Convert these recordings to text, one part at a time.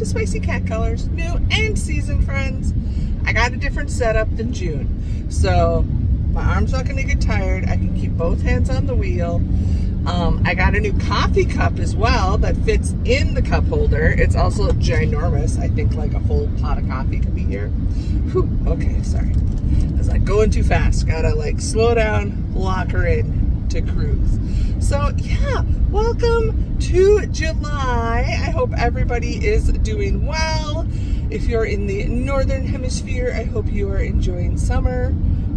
Spicy Cat Colors, new and seasoned friends. I got a different setup than June, so my arm's not going to get tired. I can keep both hands on the wheel. I got a new coffee cup as well that fits in the cup holder. It's also ginormous. I think like a full pot of coffee could be here. Whew, okay, sorry. I was like going too fast. Gotta like slow down, lock her in to cruise. So yeah, welcome to July. I hope everybody is doing well. If you're in the northern hemisphere, I hope you are enjoying summer.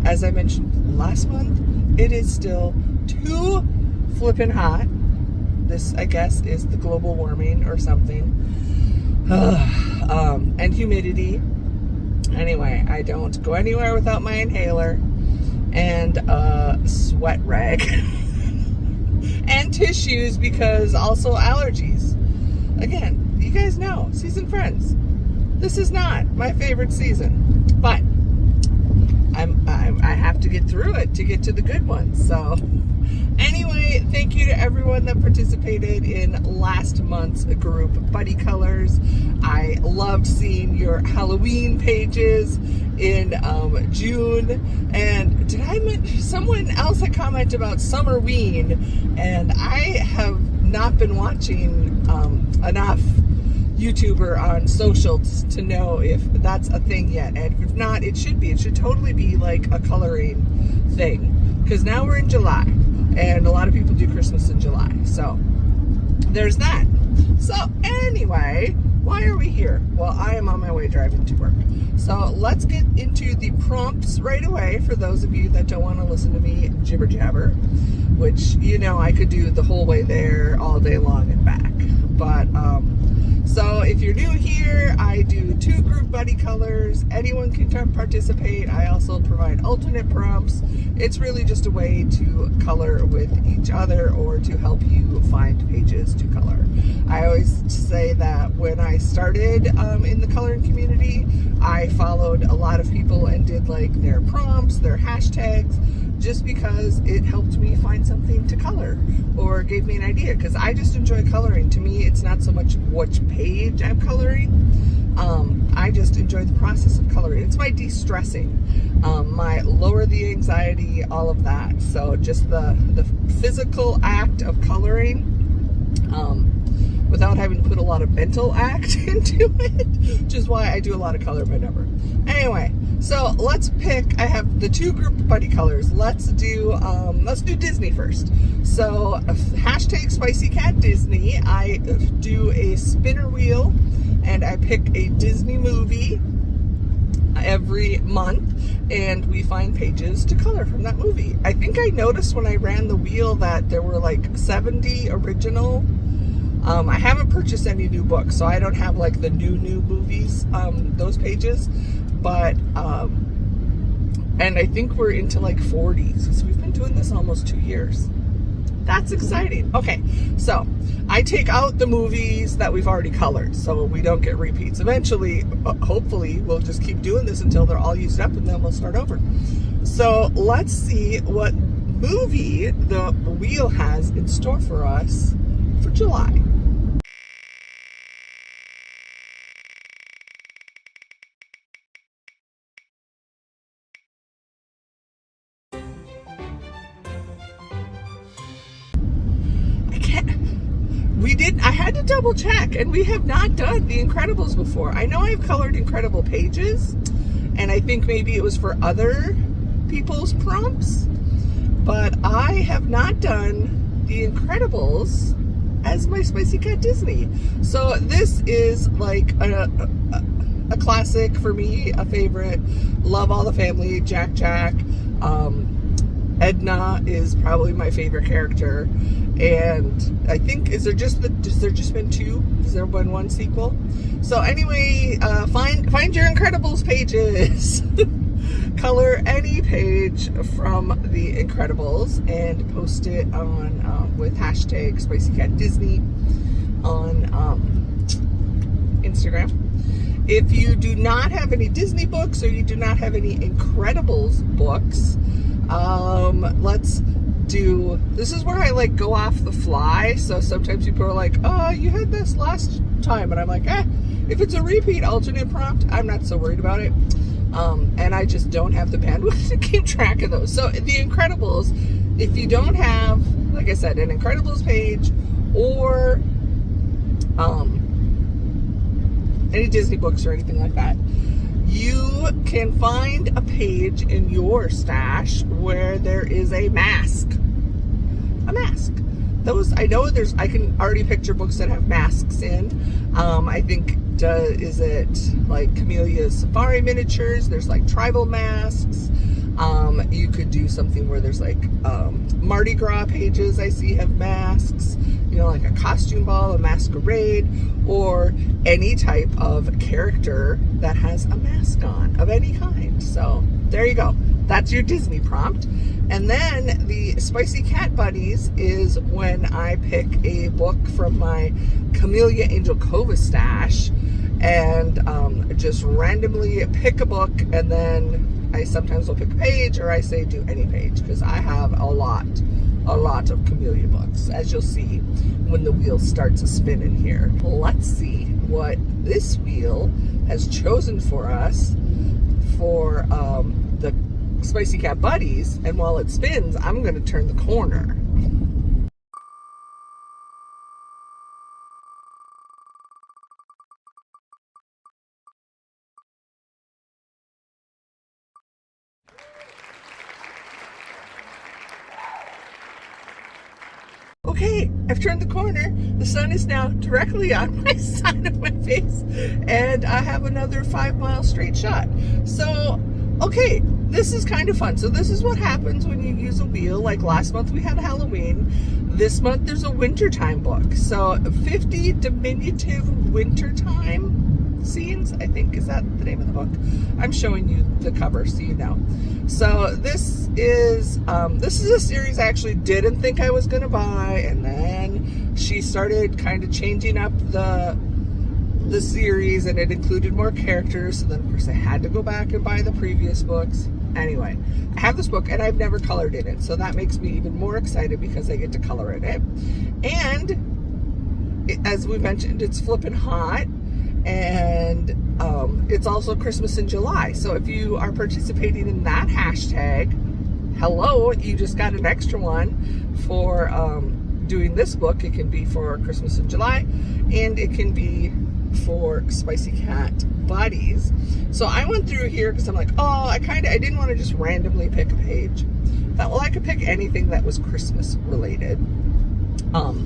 As I mentioned last month, it is still too flippin' hot. This, I guess, is the global warming or something. And humidity. Anyway, I don't go anywhere without my inhaler and a sweat rag and tissues, because also allergies. Again, you guys know, seasoned friends, this is not my favorite season, but I have to get through it to get to the good ones. So anyway, thank you to everyone that participated in last month's group Buddy Colors. I loved seeing your Halloween pages in June. And did I mention, someone else had commented about Summerween, and I have not been watching enough YouTuber on social to know if that's a thing yet, and if not, it should be. It should totally be like a coloring thing, because now we're in July and a lot of people do Christmas in July, so there's that. So anyway, why are we here? Well, I am on my way driving to work, so let's get into the prompts right away for those of you that don't want to listen to me jibber jabber, which, you know, I could do the whole way there all day long and back. But so if you're new here, I do 2 group buddy colors. Anyone can participate. I also provide alternate prompts. It's really just a way to color with each other or to help you find pages to color. I always say that when I started in the coloring community, I followed a lot of people and did like their prompts, their hashtags, just because it helped me find something to color or gave me an idea, because I just enjoy coloring. To me, it's not so much which page I'm coloring. I just enjoy the process of coloring. It's my de-stressing, my lower the anxiety, all of that. So just the physical act of coloring, without having to put a lot of mental act into it, which is why I do a lot of color by number. Anyway, so let's pick. I have the 2 group buddy colors. Let's do Disney first. So hashtag Spicy Cat Disney. I do a spinner wheel and I pick a Disney movie every month, and we find pages to color from that movie. I think I noticed when I ran the wheel that there were like 70 original. I haven't purchased any new books, so I don't have like the new movies, those pages, but and I think we're into like 40s, so we've been doing this almost 2 years. That's exciting. Okay, so I take out the movies that we've already colored so we don't get repeats. Eventually, hopefully, we'll just keep doing this until they're all used up, and then we'll start over. So let's see what movie the wheel has in store for us for July. I had to double check, and we have not done the Incredibles before. I know I've colored Incredible pages, and I think maybe it was for other people's prompts, but I have not done the Incredibles as my Spicy Cat Disney. So this is like a classic for me, a favorite. Love all the family. Jack. Edna is probably my favorite character, and I think has there just been 2? Has there been 1 sequel? So anyway, find your Incredibles pages. Color any page from the Incredibles and post it on with hashtag SpiceyCatDisney on Instagram. If you do not have any Disney books or you do not have any Incredibles books, let's do, this is where I like go off the fly. So sometimes people are like, oh, you had this last time, and I'm like, If it's a repeat alternate prompt, I'm not so worried about it. And I just don't have the bandwidth to keep track of those. So The Incredibles, if you don't have, like I said, an Incredibles page or any Disney books or anything like that, you can find a page in your stash where there is a mask. A mask. Those, I know I can already picture books that have masks in. I think, is it like Camelia's Safari Miniatures? There's like tribal masks. You could do something where there's like Mardi Gras pages I see have masks, you know, like a costume ball, a masquerade, or any type of character that has a mask on of any kind. So there you go. That's your Disney prompt. And then the Spicy Cat Buddies is when I pick a book from my Camellia Angel Cova stash and just randomly pick a book, and then I sometimes will pick a page, or I say do any page, because I have a lot of Camellia books, as you'll see when the wheel starts to spin in here. Let's see what this wheel has chosen for us for the Spicy Cat Buddies, and while it spins, I'm going to turn the corner. Okay, I've turned the corner. The sun is now directly on my side of my face, and I have another 5-mile straight shot. So, okay, this is kind of fun. So this is what happens when you use a wheel. Like last month we had Halloween. This month there's a wintertime book. So 50 diminutive wintertime scenes, I think, is that the name of the book? I'm showing you the cover so you know. So this is a series I actually didn't think I was going to buy, and then she started kind of changing up the series, and it included more characters, so then of course I had to go back and buy the previous books. Anyway, I have this book and I've never colored in it, so that makes me even more excited because I get to color in it. And as we mentioned, it's flipping hot, and it's also Christmas in July. So if you are participating in that hashtag, hello, you just got an extra one for doing this book. It can be for Christmas in July, and it can be for Spicy Cat Buddies. So I went through here because I'm like, oh, I didn't want to just randomly pick a page. Thought, well, I could pick anything that was Christmas related,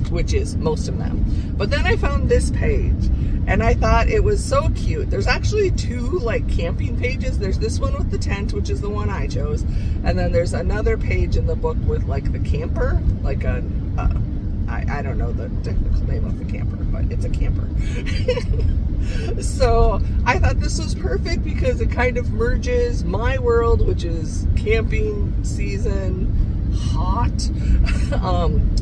which is most of them. But then I found this page, and I thought it was so cute. There's actually 2 like camping pages. There's this one with the tent, which is the one I chose, and then there's another page in the book with like the camper, like a I don't know the technical name of the camper, but it's a camper. So I thought this was perfect because it kind of merges my world, which is camping season, hot,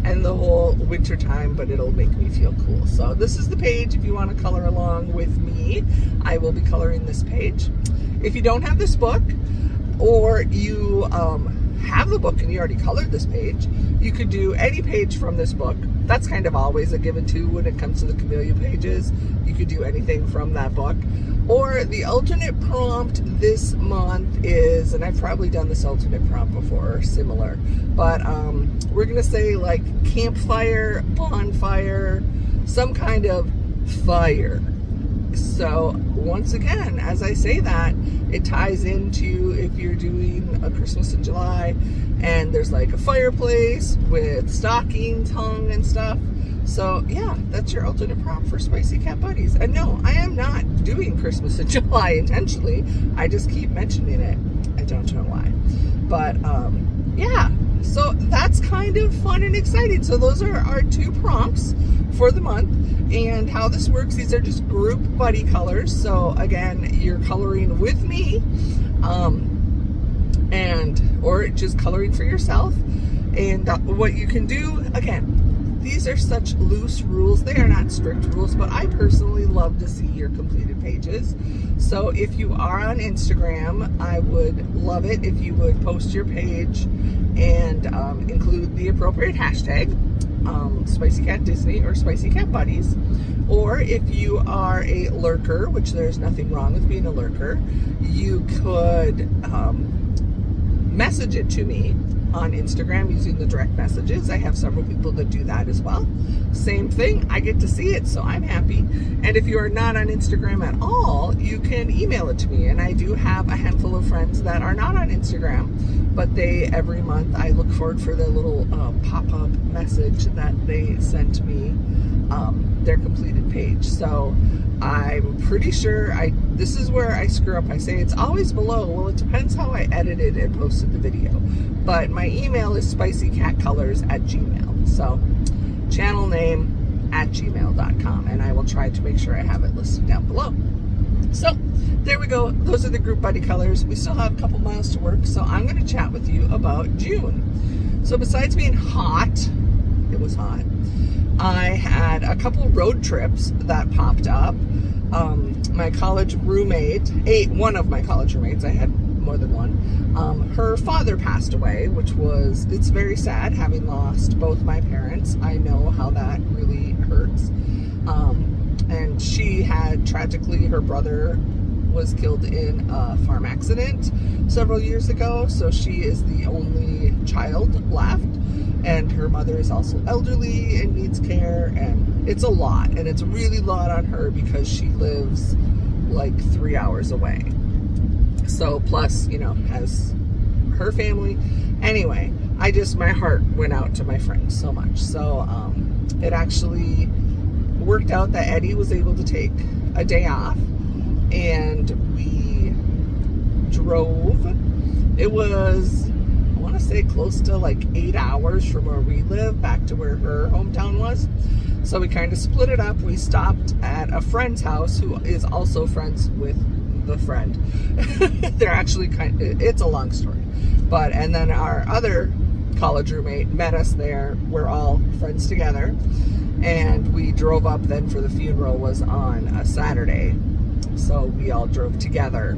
and the whole winter time, but it'll make me feel cool. So this is the page. If you want to color along with me, I will be coloring this page. If you don't have this book, or you have the book and you already colored this page, you could do any page from this book. That's kind of always a given too when it comes to the Camellia pages. You could do anything from that book. Or the alternate prompt this month is, and I've probably done this alternate prompt before or similar, but we're gonna say like campfire, bonfire, some kind of fire. So once again, as I say that, it ties into if you're doing a Christmas in July and there's like a fireplace with stockings hung and stuff. So yeah, that's your alternate prompt for Spicy Cat Buddies. And no, I am not doing Christmas in July intentionally. I just keep mentioning it. I don't know why. But yeah, so that's kind of fun and exciting. So those are our 2 prompts for the month. And how this works, these are just group buddy colors. So again, you're coloring with me, or just coloring for yourself. And what you can do, again, these are such loose rules. They are not strict rules, but I personally love to see your completed pages. So if you are on Instagram, I would love it if you would post your page and include the appropriate hashtag, Spicy Cat Disney or Spicy Cat Buddies. Or if you are a lurker, which there's nothing wrong with being a lurker, you could message it to me on Instagram using the direct messages. I have several people that do that as well. Same thing, I get to see it, so I'm happy. And if you are not on Instagram at all, you can email it to me. And I do have a handful of friends that are not on Instagram, but they, every month, I look forward for their little pop-up message that they sent me, their completed page. So I'm pretty sure this is where I screw up. I say it's always below. Well, it depends how I edited and posted the video. But my email is SpiceyCatColors@gmail. So channel name @gmail.com, and I will try to make sure I have it listed down below. So there we go. Those are the group buddy colors. We still have a couple miles to work, so I'm going to chat with you about June. So besides being hot, it was hot, I had a couple road trips that popped up. My college roommate, one of my college roommates, I had more than one, her father passed away, it's very sad having lost both my parents. I know how that really hurts. And she had, tragically, her brother was killed in a farm accident several years ago, so she is the only child left. And her mother is also elderly and needs care, and it's a lot, and it's really a lot on her because she lives like 3 hours away. So plus, has her family. Anyway, my heart went out to my friend so much. So it actually worked out that Eddie was able to take a day off, and we drove. It was, I want to say, close to like 8 hours from where we live back to where her hometown was. So we kind of split it up. We stopped at a friend's house who is also friends with the friend. They're actually it's a long story. And then our other college roommate met us there. We're all friends together. And we drove up then for the funeral was on a Saturday. So we all drove together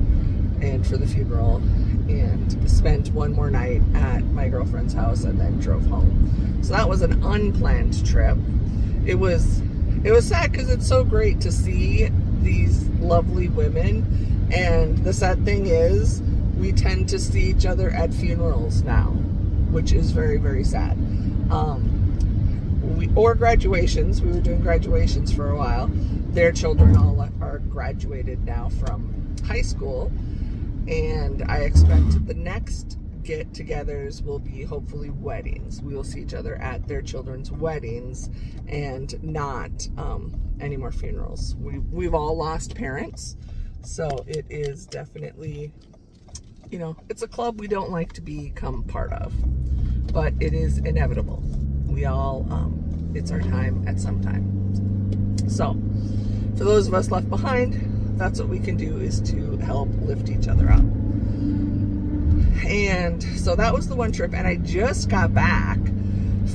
and for the funeral and spent one more night at my girlfriend's house and then drove home. So that was an unplanned trip. It was sad because it's so great to see these lovely women, and the sad thing is we tend to see each other at funerals now, which is very, very sad. Or graduations. We were doing graduations for a while. Their children all are graduated now from high school, and I expect the next get-togethers will be hopefully weddings. We will see each other at their children's weddings and not any more funerals. We've all lost parents, so it is definitely, it's a club we don't like to become part of, but it is inevitable. We all, it's our time at some time. So for those of us left behind, that's what we can do, is to help lift each other up. And so that was the one trip, and I just got back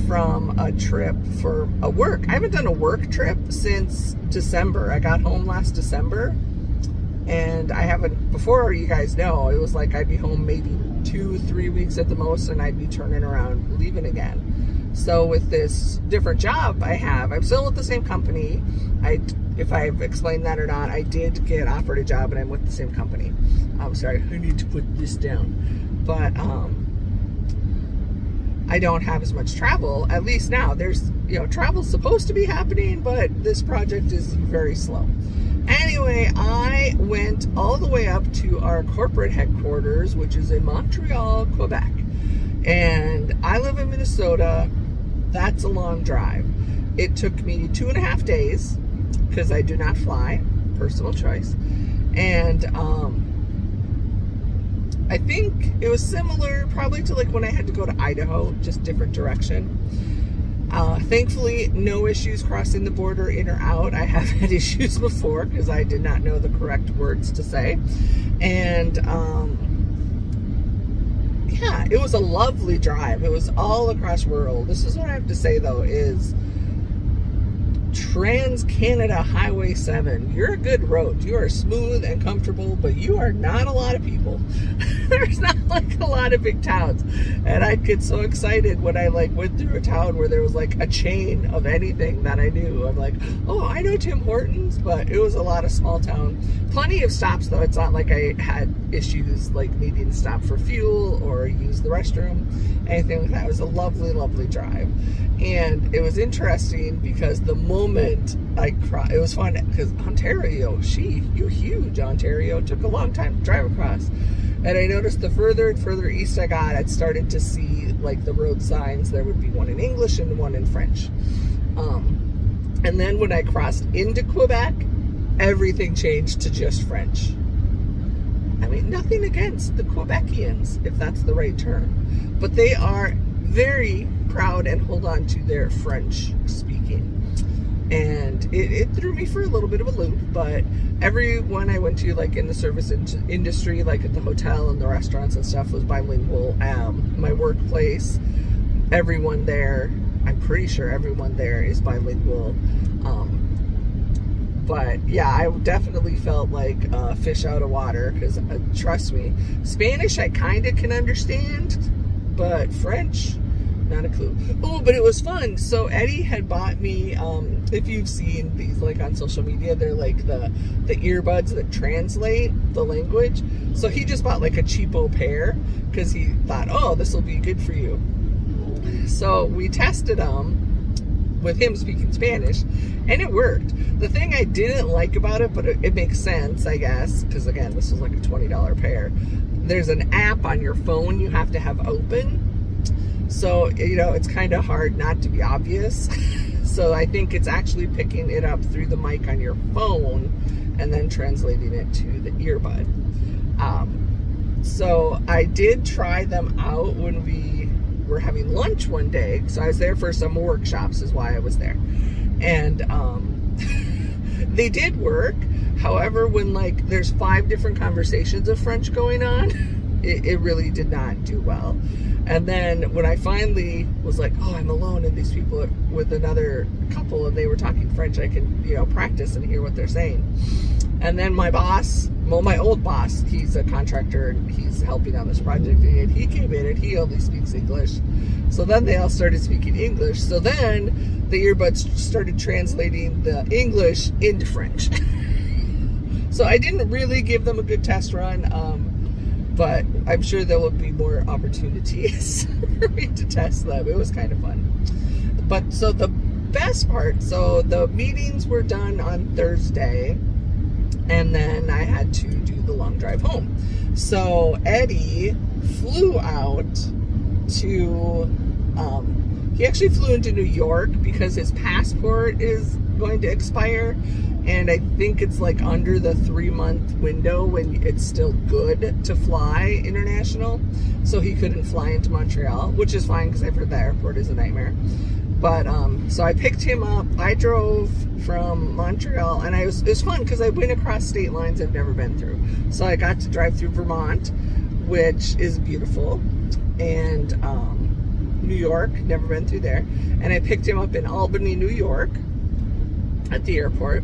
from a trip for a work. I haven't done a work trip since December. I got home last December, and I haven't, before you guys know, it was like I'd be home maybe 2-3 weeks at the most, and I'd be turning around, leaving again. So with this different job I have, I'm still with the same company. If I've explained that or not, I did get offered a job, and I'm with the same company. I'm sorry, I need to put this down. But I don't have as much travel, at least now. There's, travel's supposed to be happening, but this project is very slow. Anyway, I went all the way up to our corporate headquarters, which is in Montreal, Quebec. And I live in Minnesota. That's a long drive. It took me 2.5 days because I do not fly, personal choice. And I think it was similar probably to like when I had to go to Idaho, just different direction. Thankfully, no issues crossing the border in or out. I have had issues before because I did not know the correct words to say. And yeah, it was a lovely drive. It was all across rural. This is what I have to say though, is Trans-Canada Highway 7. You're a good road. You are smooth and comfortable, but you are not a lot of people. There's not like a lot of big towns. And I'd get so excited when I like went through a town where there was like a chain of anything that I knew. I'm like, oh, I know Tim Hortons, but it was a lot of small town. Plenty of stops though. It's not like I had issues like needing to stop for fuel or use the restroom, anything like that. It was a lovely, lovely drive. And it was interesting because the moment I crossed, it was fun because Ontario, you're huge. Ontario took a long time to drive across. And I noticed the further and further east I got, I'd started to see like the road signs. There would be one in English and one in French. And then when I crossed into Quebec, everything changed to just French. I mean, nothing against the Quebecians, if that's the right term, but they are very proud and hold on to their French speaking. And it threw me for a little bit of a loop, but everyone I went to, like in the service industry, like at the hotel and the restaurants and stuff, was bilingual. My workplace, everyone there, I'm pretty sure everyone there is bilingual. But yeah, I definitely felt like fish out of water because trust me, Spanish I kind of can understand, but French, not a clue. Oh, but it was fun. So Eddie had bought me, if you've seen these like on social media, they're like the earbuds that translate the language. So he just bought like a cheapo pair because he thought, oh, this will be good for you. So we tested them with him speaking Spanish, and it worked. The thing I didn't like about it, but it makes sense, I guess, because again, this was like a $20 pair. There's an app on your phone you have to have open. So, you know, it's kind of hard not to be obvious. So I think it's actually picking it up through the mic on your phone and then translating it to the earbud. So I did try them out when we were having lunch one day. So I was there for some workshops is why I was there. And they did work. However, when like there's 5 different conversations of French going on, it really did not do well. And then when I finally was like, oh, I'm alone and these people are with another couple and they were talking French, I can, you know, practice and hear what they're saying. And then my boss, well, my old boss, he's a contractor and he's helping on this project, and he came in and he only speaks English. So then they all started speaking English. So then the earbuds started translating the English into French. So I didn't really give them a good test run, but I'm sure there will be more opportunities for me to test them. It was kind of fun. But so the best part, so the meetings were done on Thursday, and then I had to do the long drive home. So Eddie flew out to, he actually flew into New York because his passport is going to expire. And I think it's like under the 3-month window when it's still good to fly international. So he couldn't fly into Montreal, which is fine because I've heard that airport is a nightmare. But so I picked him up. I drove from Montreal, and it was fun because I went across state lines I've never been through. So I got to drive through Vermont, which is beautiful, and New York, never been through there. And I picked him up in Albany, New York, at the airport.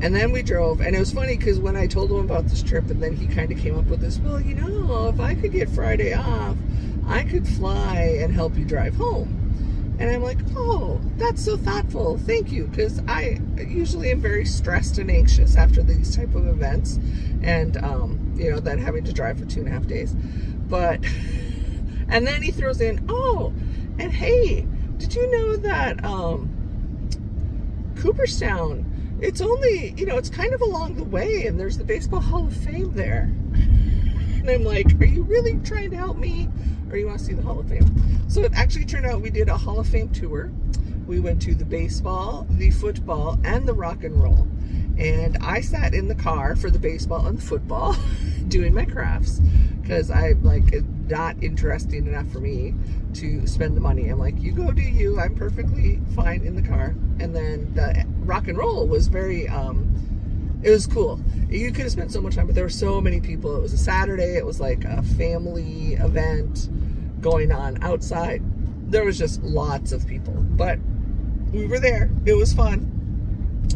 And then we drove, and it was funny because when I told him about this trip, and then he kind of came up with this, well, you know, if I could get Friday off, I could fly and help you drive home. And I'm like, oh, that's so thoughtful. Thank you. Because I usually am very stressed and anxious after these type of events. And, you know, then having to drive for 2.5 days. But, and then he throws in, oh, and hey, did you know that Cooperstown, it's only, you know, it's kind of along the way, and there's the Baseball Hall of Fame there. And I'm like, are you really trying to help me, or you want to see the Hall of Fame? So it actually turned out we did a Hall of Fame tour. We went to the baseball, the football, and the rock and roll. And I sat in the car for the baseball and the football doing my crafts because I'm like, it's not interesting enough for me to spend the money. I'm like, you go do you. I'm perfectly fine in the car. And then the rock and roll was very, it was cool. You could have spent so much time, but there were so many people. It was a Saturday. It was like a family event going on outside. There was just lots of people, but we were there. It was fun.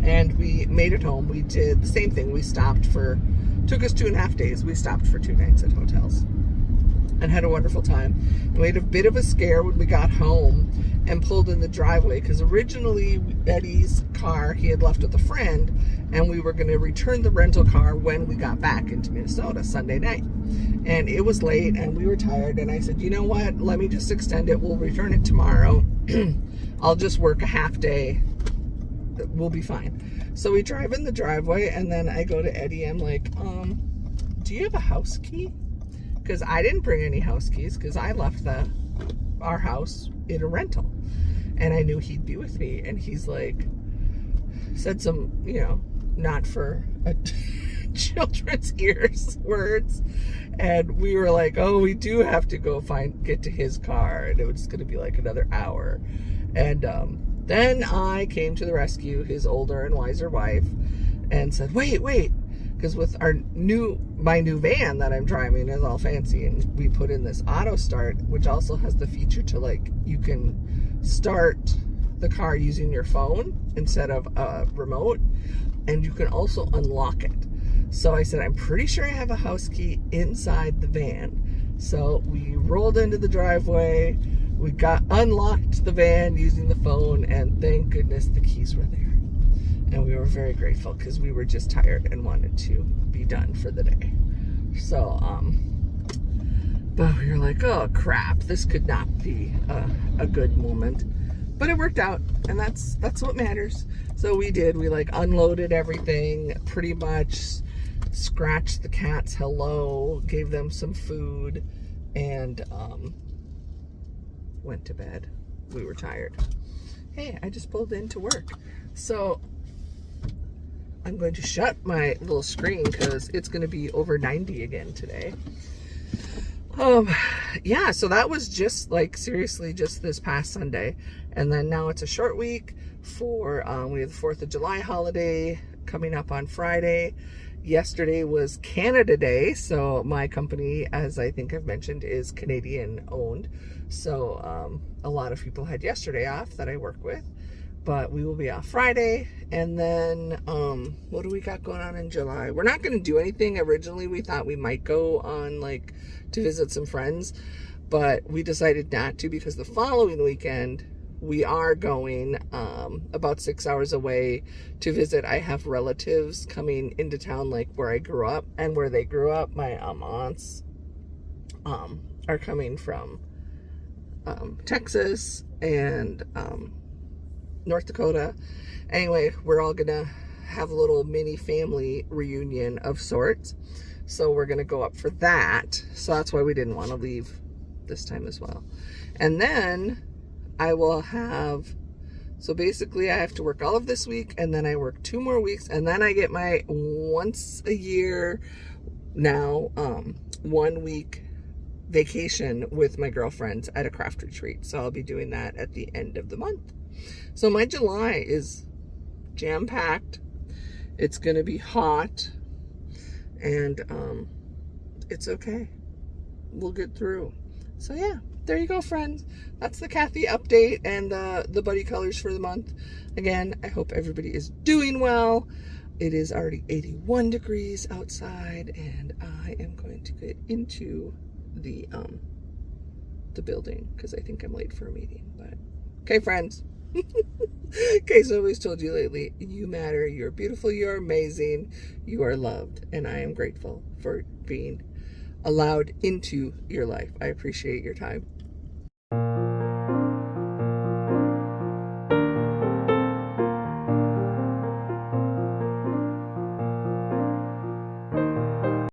And we made it home. We did the same thing. We stopped for, took us 2.5 days. We stopped for 2 nights at hotels and had a wonderful time. And we had a bit of a scare when we got home and pulled in the driveway, because originally Eddie's car he had left with a friend, and we were going to return the rental car when we got back into Minnesota Sunday night. And it was late and we were tired, and I said, you know what, let me just extend it. We'll return it tomorrow. I'll just work a half day. We'll be fine. So we drive in the driveway, and then I go to Eddie. I'm like, do you have a house key? Because I didn't bring any house keys, because I left our house in a rental, and I knew he'd be with me. And he's like, said some, not for a children's ears words, and we were like, oh, we do have to go get to his car, and it was going to be like another hour. And then I came to the rescue, his older and wiser wife, and said, wait, because with my new van that I'm driving is all fancy, and we put in this auto start, which also has the feature to, like, you can start the car using your phone instead of a remote, and you can also unlock it. So I said, I'm pretty sure I have a house key inside the van. So we rolled into the driveway, we unlocked the van using the phone, and thank goodness the keys were there. And we were very grateful, because we were just tired and wanted to be done for the day. So, but we were like, oh crap, this could not be a good moment. But it worked out, and that's what matters. So we like unloaded everything, pretty much scratched the cats hello, gave them some food, and went to bed. We were tired. Hey, I just pulled into work. So I'm going to shut my little screen, because it's going to be over 90 again today. Yeah, so that was just like, seriously, just this past Sunday. And then now it's a short week for, we have the 4th of July holiday coming up on Friday. Yesterday was Canada Day, so my company, as I think I've mentioned, is Canadian owned. So a lot of people had yesterday off that I work with, but we will be off Friday. And then what do we got going on in July? We're not going to do anything. Originally we thought we might go on, like, to visit some friends, but we decided not to, because the following weekend we are going about 6 hours away to visit. I have relatives coming into town, like where I grew up and where they grew up. My aunts are coming from Texas and North Dakota. Anyway, we're all gonna have a little mini family reunion of sorts, so we're gonna go up for that. So that's why we didn't want to leave this time as well. And then I will have, so basically I have to work all of this week, and then I work 2 more weeks, and then I get my once a year now 1 week vacation with my girlfriends at a craft retreat. So I'll be doing that at the end of the month. So my July is jam-packed. It's gonna be hot, and it's okay. We'll get through. So yeah, there you go, friends. That's the Kathy update and the buddy colors for the month. Again, I hope everybody is doing well. It is already 81 degrees outside, and I am going to get into the building, because I think I'm late for a meeting. But okay, friends. Okay, so I've always told you lately, you matter, you're beautiful, you're amazing, you are loved, and I am grateful for being allowed into your life. I appreciate your time.